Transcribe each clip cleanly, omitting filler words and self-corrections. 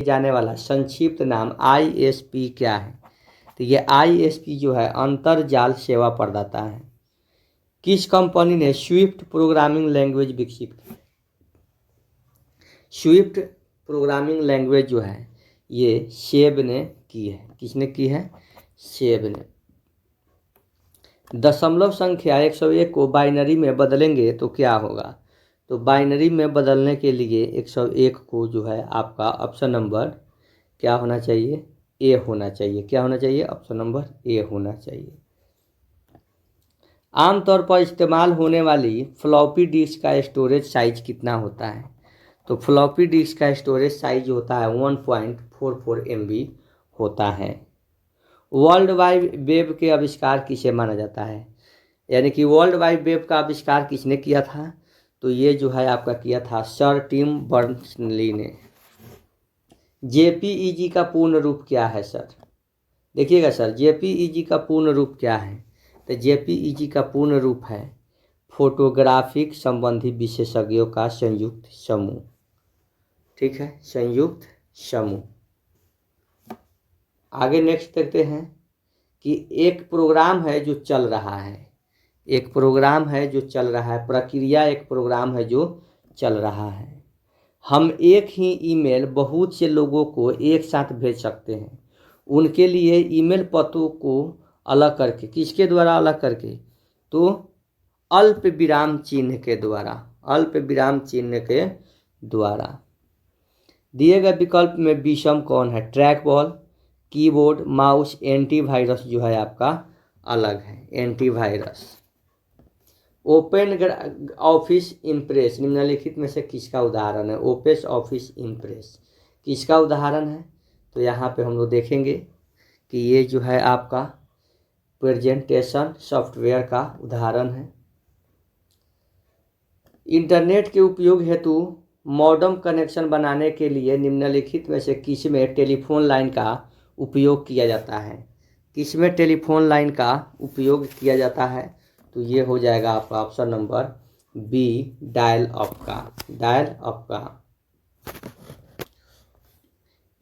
जाने वाला संक्षिप्त नाम आईएसपी क्या है? तो ये आईएसपी जो है अंतरजाल सेवा प्रदाता है। किस कंपनी ने स्विफ्ट प्रोग्रामिंग लैंग्वेज विकसित की? स्विफ्ट प्रोग्रामिंग लैंग्वेज जो है ये सेब ने की है। किसने की है? सेब ने। दशमलव संख्या 101 को बाइनरी में बदलेंगे तो क्या होगा? तो बाइनरी में बदलने के लिए 101 को जो है आपका ऑप्शन नंबर क्या होना चाहिए? ए होना चाहिए। क्या होना चाहिए? ऑप्शन नंबर ए होना चाहिए। आमतौर पर इस्तेमाल होने वाली फ्लॉपी डिस्क का स्टोरेज साइज कितना होता है? तो फ्लॉपी डिस्क का स्टोरेज साइज होता है 1.44 MB होता है। वर्ल्ड वाइड वेब के आविष्कार किसे माना जाता है? यानी कि वर्ल्ड वाइड वेब का आविष्कार किसने किया था? तो ये जो है आपका किया था सर टिम बर्नर्स-ली ने। जेपीईजी का पूर्ण रूप क्या है सर? देखिएगा सर, जेपीईजी का पूर्ण रूप क्या है? तो जेपीईजी का पूर्ण रूप है फोटोग्राफिक संबंधी विशेषज्ञों का संयुक्त समूह। ठीक है, संयुक्त समूह। आगे नेक्स्ट देखते हैं कि एक प्रोग्राम है जो चल रहा है। एक प्रोग्राम है जो चल रहा है, प्रक्रिया एक प्रोग्राम है जो चल रहा है। हम एक ही ईमेल बहुत से लोगों को एक साथ भेज सकते हैं। उनके लिए ईमेल पतों को अलग करके, किसके द्वारा अलग करके? तो अल्प विराम चिन्ह के द्वारा। अल्प विराम चिन्ह के द्वारा। दिए गए विकल्प में विषम कौन है? Track ball, keyboard, mouse, antivirus जो है आपका अलग है, एंटीवायरस। ओपन ऑफिस इम्प्रेस निम्नलिखित में से किसका उदाहरण है? ओपन ऑफिस इम्प्रेस किसका उदाहरण है? तो यहाँ पे हम लोग देखेंगे कि ये जो है आपका प्रेजेंटेशन सॉफ्टवेयर का उदाहरण है। इंटरनेट के उपयोग हेतु मॉडेम कनेक्शन बनाने के लिए निम्नलिखित में से किस में टेलीफोन लाइन का उपयोग किया जाता है? किस में टेलीफोन लाइन का उपयोग किया जाता है? तो ये हो जाएगा आपका option number B, dial up का। डायल अप का।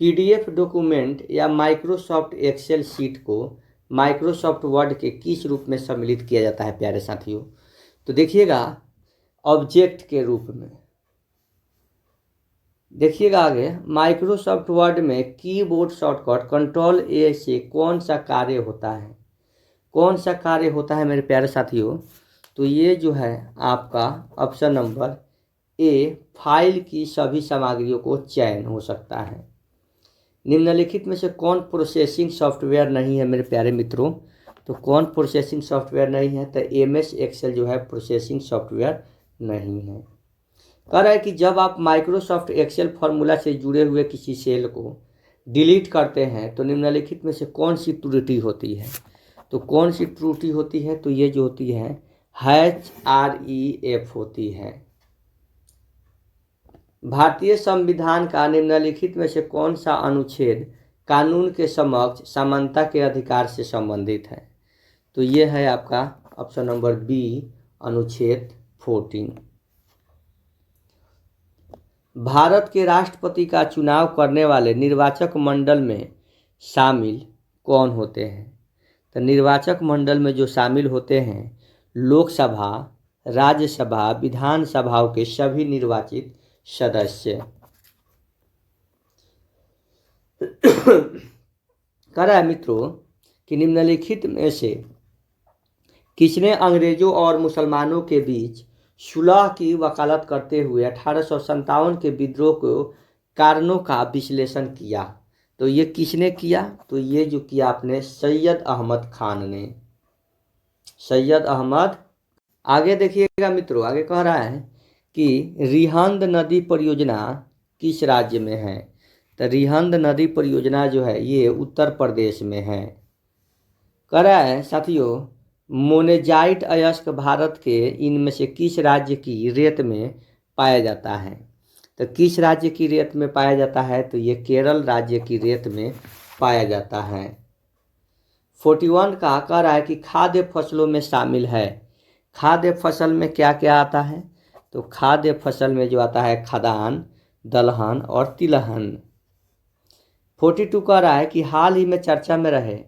पीडीएफ डॉक्यूमेंट या माइक्रोसॉफ्ट एक्सेल शीट को माइक्रोसॉफ्ट वर्ड के किस रूप में सम्मिलित किया जाता है प्यारे साथियों? तो देखिएगा ऑब्जेक्ट के रूप में। देखिएगा आगे, माइक्रोसॉफ्ट वर्ड में कीबोर्ड शॉर्टकट कंट्रोल ए से कौन सा कार्य होता है? कौन सा कार्य होता है मेरे प्यारे साथियों? तो ये जो है आपका ऑप्शन नंबर ए, फाइल की सभी सामग्रियों को चयन हो सकता है। निम्नलिखित में से कौन प्रोसेसिंग सॉफ्टवेयर नहीं है मेरे प्यारे मित्रों? तो कौन प्रोसेसिंग सॉफ्टवेयर नहीं है? तो एमएस एक्सेल जो है प्रोसेसिंग सॉफ्टवेयर नहीं है। कह रहा है कि जब आप माइक्रोसॉफ्ट एक्सेल फार्मूला से जुड़े हुए किसी सेल को डिलीट करते हैं तो निम्नलिखित में से कौन सी त्रुटि होती है? तो कौन सी त्रुटि होती है? तो ये जो होती है HREF होती है। भारतीय संविधान का निम्नलिखित में से कौन सा अनुच्छेद कानून के समक्ष समानता के अधिकार से संबंधित है? तो ये है आपका ऑप्शन नंबर बी, अनुच्छेद 14। भारत के राष्ट्रपति का चुनाव करने वाले निर्वाचक मंडल में शामिल कौन होते हैं? तो निर्वाचक मंडल में जो शामिल होते हैं लोकसभा, राज्यसभा, विधानसभाओं के सभी निर्वाचित सदस्य। कह रहा है मित्रों कि निम्नलिखित में से किसने अंग्रेजों और मुसलमानों के बीच सुलह की वकालत करते हुए 1857 के विद्रोह को कारणों का विश्लेषण किया? तो ये किसने किया? तो ये जो किया आपने सैयद अहमद खान ने। सैयद अहमद। आगे देखिएगा मित्रों, आगे कह रहा है कि रिहंद नदी परियोजना किस राज्य में है? तो रिहंद नदी परियोजना जो है ये उत्तर प्रदेश में है। कह रहा है साथियों, मोनेजाइट अयस्क भारत के इनमें से किस राज्य की रेत में पाया जाता है? तो किस राज्य की रेत में पाया जाता है? तो ये केरल राज्य की रेत में पाया जाता है। 41 का कह रहा है कि खाद्य फसलों में शामिल है। खाद्य फसल में क्या क्या आता है? तो खाद्य फसल में जो आता है खदान, दलहन और तिलहन। 42 कह रहा है कि हाल ही में चर्चा में रहे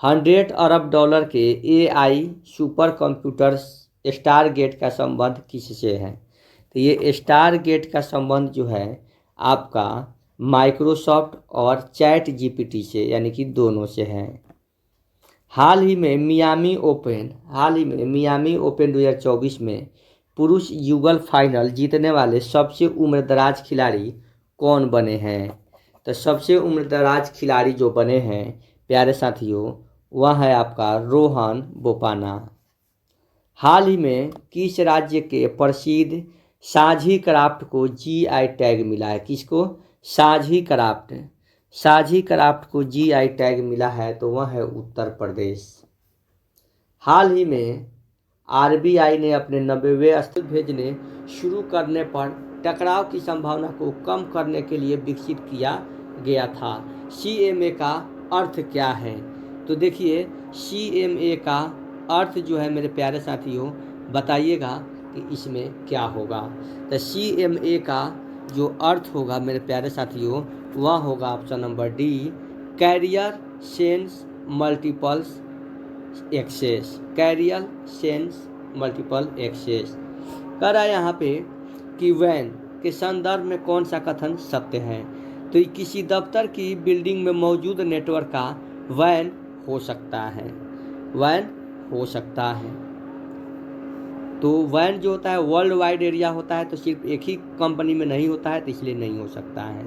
100 अरब डॉलर के AI सुपर कंप्यूटर स्टारगेट का संबंध किससे है। तो ये स्टारगेट का संबंध जो है आपका माइक्रोसॉफ्ट और चैट जीपीटी से, यानी कि दोनों से है। हाल ही में मियामी ओपन 2024 में पुरुष युगल फाइनल जीतने वाले सबसे उम्रदराज खिलाड़ी कौन बने हैं। तो सबसे उम्रदराज खिलाड़ी जो बने हैं प्यारे साथियों वह है आपका रोहन बोपाना। हाल ही में किस राज्य के प्रसिद्ध साझी क्राफ्ट को GI टैग मिला है। किसको? साझी क्राफ्ट को GI टैग मिला है, तो वह है उत्तर प्रदेश। हाल ही में RBI ने अपने 90वें स्तर भेजने शुरू करने पर टकराव की संभावना को कम करने के लिए विकसित किया गया था। CMA का अर्थ क्या है। तो देखिए CMA का अर्थ जो है मेरे प्यारे साथियों बताइएगा कि इसमें क्या होगा। तो CMA का जो अर्थ होगा मेरे प्यारे साथियों वह होगा option number D, carrier sense multiples access. Carrier sense multiple access कह रहा है यहाँ पे कि वैन के संदर्भ में कौन सा कथन सत्य है। तो किसी दफ्तर की बिल्डिंग में मौजूद नेटवर्क का वैन हो सकता है। तो वैन जो होता है वर्ल्ड वाइड एरिया होता है, तो सिर्फ एक ही कंपनी में नहीं होता है, तो इसलिए नहीं हो सकता है।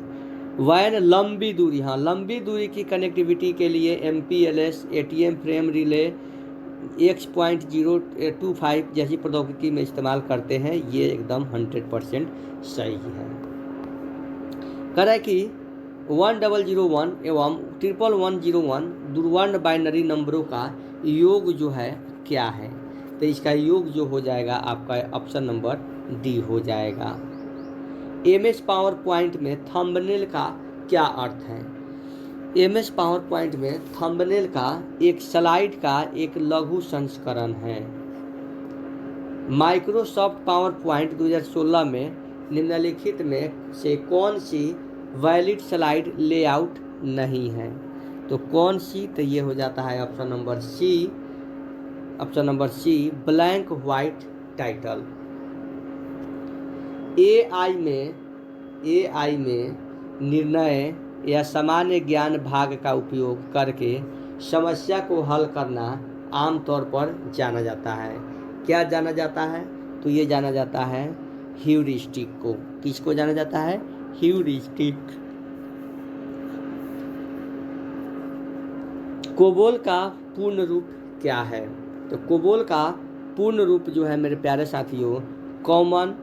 वैन लंबी दूरी की कनेक्टिविटी के लिए MPLS ATM frame relay X.025 जैसी प्रौद्योगिकी में इस्तेमाल करते हैं। ये एकदम 100% सही है। कह रहा है कि 1001 एवं 11101 दूरवर्ण बाइनरी नंबरों का योग जो है क्या है। तो इसका योग जो हो जाएगा आपका ऑप्शन नंबर डी हो जाएगा। MS पावर पॉइंट में थंबनेल का क्या अर्थ है। MS पावर पॉइंट में थंबनेल का एक स्लाइड का एक लघु संस्करण है। माइक्रोसॉफ्ट पावर पॉइंट 2016 में निम्नलिखित में से कौन सी वैलिड स्लाइड लेआउट नहीं है। तो कौन सी, तो ये हो जाता है option number C blank white title. AI में निर्णय या सामान्य ज्ञान भाग का उपयोग करके समस्या को हल करना आमतौर पर जाना जाता है। क्या जाना जाता है। तो ये जाना जाता है ह्यूरिस्टिक को। किसको जाना जाता है। ह्यूरिस्टिक। कोबोल का पूर्ण रूप क्या है। तो कोबोल का पूर्ण रूप जो है मेरे प्यारे साथियों कॉमन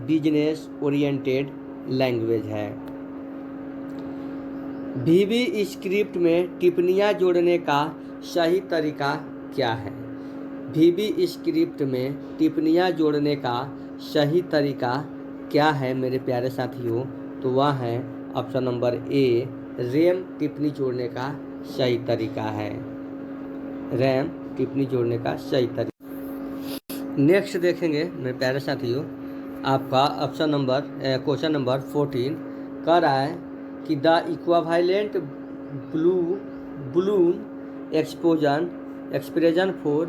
बिजनेस ओरिएंटेड लैंग्वेज है। VB स्क्रिप्ट में टिप्पणियाँ जोड़ने का सही तरीका क्या है। VB स्क्रिप्ट में टिप्पणियाँ जोड़ने का सही तरीका क्या है मेरे प्यारे साथियों। तो वह है ऑप्शन नंबर ए, रैम टिप्पणी जोड़ने का सही तरीका है। रैम टिप्पणी जोड़ने का सही तरीका। नेक्स्ट देखेंगे मेरे प्यारे साथियों आपका ऑप्शन नंबर क्वेश्चन नंबर 14 कह रहा है कि the equivalent Boolean expression for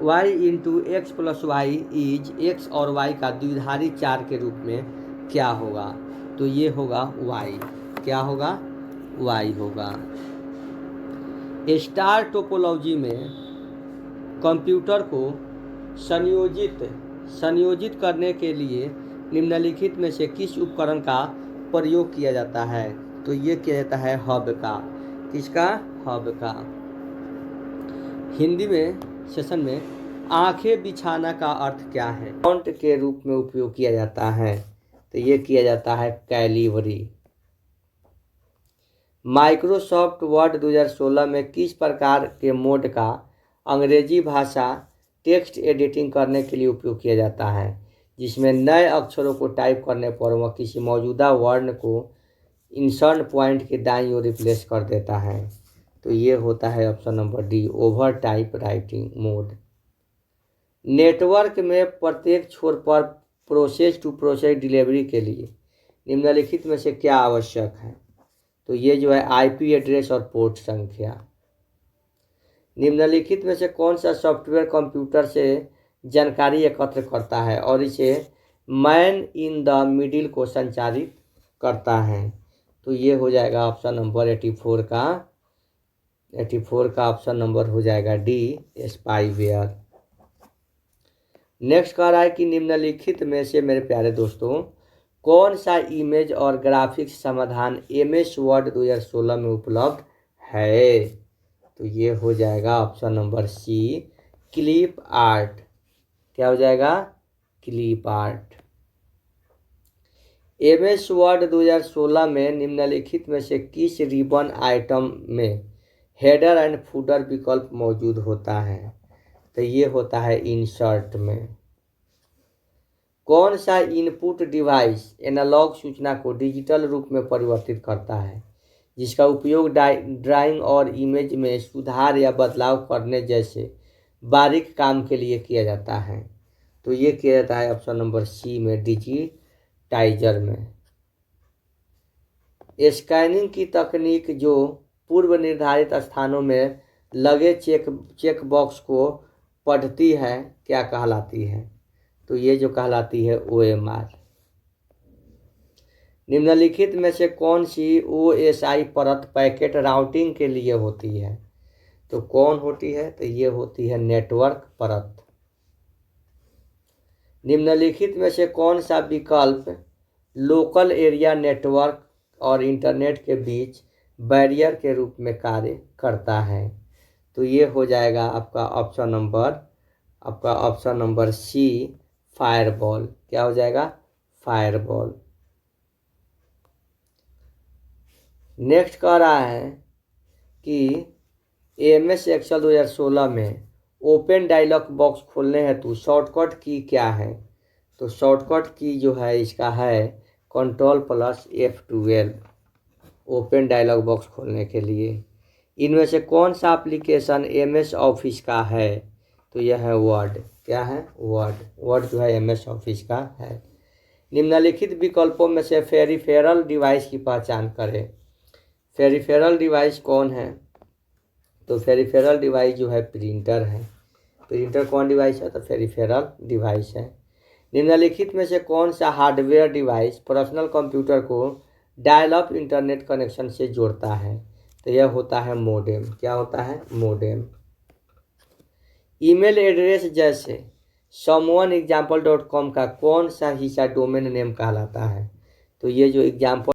y into x plus y is x और y का द्विधारी चार के रूप में क्या होगा। तो ये होगा y। क्या होगा। y होगा। स्टार टोपोलॉजी में कंप्यूटर को संयोजित करने के लिए निम्नलिखित में से किस उपकरण का प्रयोग किया जाता है। तो ये किया जाता है हब का। किसका। हब का। हिंदी में सेशन में आंखें बिछाना का अर्थ क्या है। फॉन्ट के रूप में उपयोग किया जाता है। तो ये किया जाता है कैलिबरी। माइक्रोसॉफ्ट वर्ड 2016 में किस प्रकार के मोड का अंग्रेजी भाषा टेक्स्ट एडिटिंग करने के लिए उपयोग किया जाता है, जिसमें नए अक्षरों को टाइप करने पर वह किसी मौजूदा वर्ण को इंसर्ट पॉइंट के दाईं ओर रिप्लेस कर देता है। तो ये होता है option number D, over type writing mode. Network में प्रत्येक छोर पर प्रोसेस टू प्रोसेस डिलीवरी के लिए निम्नलिखित में से क्या आवश्यक है। तो ये जो है आईपी एड्रेस और पोर्ट संख्या। निम्नलिखित में से कौन सा सॉफ्टवेयर कंप्यूटर से जानकारी एकत्र करता है और इसे मैन इन द मिडिल को संचालित करता है? तो ये हो जाएगा ऑप्शन नंबर 84 का ऑप्शन नंबर हो जाएगा डी, स्पाईवेयर। नेक्स्ट कह रहा है कि निम्नलिखित में से मेरे प्यारे दोस्तों कौन सा इमेज और ग्राफिक्स समाधान एमएस वर्ड 2016 में उपलब्ध है? तो ये हो जाएगा option number C, clip art. क्या हो जाएगा? Clip art. एमएस वर्ड 2016 में निम्नलिखित में से किस रिबन आइटम में हेडर एंड फूटर विकल्प मौजूद होता है? तो ये होता है इंसर्ट में। कौन सा इनपुट डिवाइस एनालॉग सूचना को डिजिटल रूप में परिवर्तित करता है, जिसका उपयोग ड्राइंग और इमेज में सुधार या बदलाव करने जैसे बारीक काम के लिए किया जाता है? तो ये किया जाता है ऑप्शन नंबर सी में, डिजिटाइजर में। स्कैनिंग की तकनीक जो पूर्व निर्धारित स्थानों में लगे चेक बॉक्स को पढ़ती है क्या कहलाती है? तो ये जो कहलाती है OMR। निम्नलिखित में से कौन सी OSI परत पैकेट राउटिंग के लिए होती है? तो कौन होती है? तो ये होती है नेटवर्क परत। निम्नलिखित में से कौन सा विकल्प लोकल एरिया नेटवर्क और इंटरनेट के बीच बैरियर के रूप में कार्य करता है? तो ये हो जाएगा आपका ऑप्शन नंबर सी, फायरवॉल। क्या हो जाएगा? फायरवॉल। नेक्स्ट कह रहा है कि एमएस एक्सेल 2016 में ओपन डायलॉग बॉक्स खोलने हेतु शॉर्टकट की क्या है? तो शॉर्टकट की जो है इसका है Ctrl+F12 ओपन डायलॉग बॉक्स खोलने के लिए। इनमें से कौन सा एप्लीकेशन एमएस ऑफिस का है? तो यह है वर्ड। क्या है? वर्ड जो है एमएस ऑफिस का है। निम्नलिखित विकल्पों में से पेरिफेरल डिवाइस की पहचान करें। पेरिफेरल डिवाइस कौन है? तो पेरिफेरल डिवाइस जो है प्रिंटर है। प्रिंटर कौन डिवाइस है? तो पेरिफेरल डिवाइस है। निम्नलिखित में से कौन सा हार्डवेयर डिवाइस पर्सनल कंप्यूटर को डायल अप इंटरनेट कनेक्शन से जोड़ता है? तो यह होता है मोडेम। क्या होता है? मोडेम। ईमेल एड्रेस जैसे someoneexample.com का कौन सा हिस्सा डोमेन नेम कहलाता है? तो ये जो एग्जाम्पल